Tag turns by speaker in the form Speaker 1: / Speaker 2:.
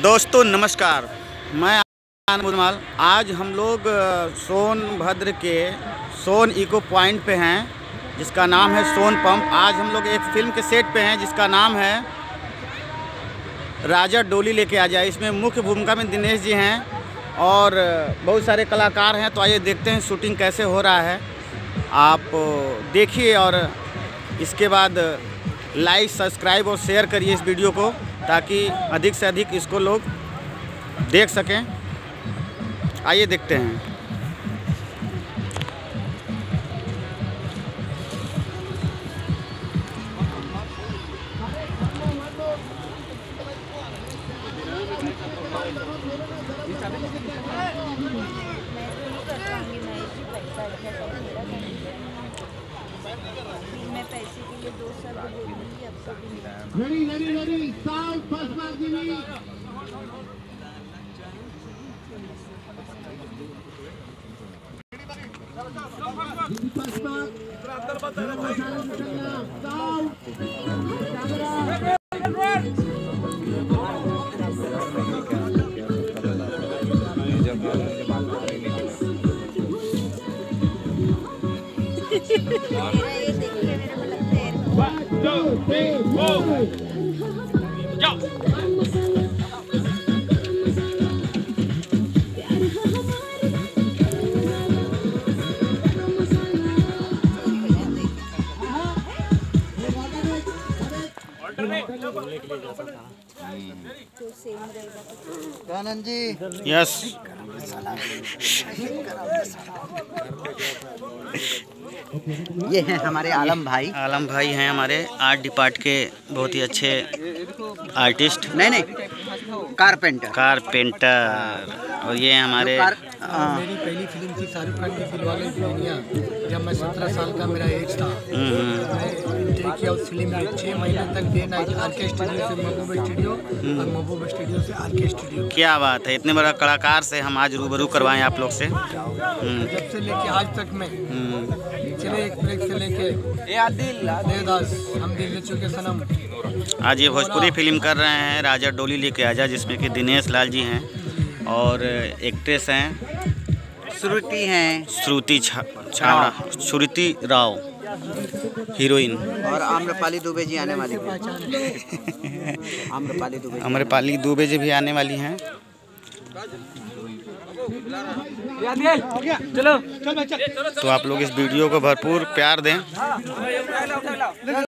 Speaker 1: दोस्तों नमस्कार, मैं आनंद माल। आज हम लोग सोनभद्र के सोन इको पॉइंट पे हैं, जिसका नाम है सोन पंप। आज हम लोग एक फिल्म के सेट पे हैं जिसका नाम है राजा डोली लेके आ जाए। इसमें मुख्य भूमिका में दिनेश जी हैं और बहुत सारे कलाकार हैं। तो आइए देखते हैं शूटिंग कैसे हो रहा है। आप देखिए और इसके बाद लाइक, सब्सक्राइब और शेयर करिए इस वीडियो को, ताकि अधिक से अधिक इसको लोग देख सकें। आइए देखते हैं।
Speaker 2: मैं पैसे के लिए 2 साल बोलूँगी, अब कभी
Speaker 3: ready sound first mark the first mark
Speaker 2: मेरा ये देखिए, मेरे को लगता है
Speaker 3: 1 2 3 4
Speaker 2: तो सेम रहेगा।
Speaker 4: आनंद जी
Speaker 1: यस,
Speaker 4: ये हैं हमारे आलम भाई।
Speaker 1: आलम भाई हैं हमारे आर्ट डिपार्ट के बहुत ही अच्छे आर्टिस्ट,
Speaker 4: नहीं
Speaker 1: कारपेंटर। और ये हमारे
Speaker 5: मेरी पहली फिल्म थी शाहरुख खान की दिलवाले दुल्हनिया। जब मैं 17 साल का मेरा एज था, मैं देखिए उस फिल्म में 6 महीने तक डे नाइट आरके स्टूडियो से महबूब स्टूडियो और महबूब स्टूडियो से आरके स्टूडियो।
Speaker 1: क्या बात है, इतने बड़ा कलाकार से हम आज रूबरू करवाएं आप लोग से।
Speaker 5: जब से लेके आज तक में चले एक्सप्रेस से लेके देवदास, हम दिल ले चुके सनम।
Speaker 1: आज ये भोजपुरी फिल्म कर रहे हैं राजा डोली लेके आजा, जिसमें कि दिनेश लाल जी हैं और एक्ट्रेस हैं श्रुति राव हीरोइन,
Speaker 4: और आम्रपाली दुबे जी आने वाली हैं।
Speaker 1: आम्रपाली दुबे जी भी आने वाली हैं। तो आप लोग इस वीडियो को भरपूर प्यार दें।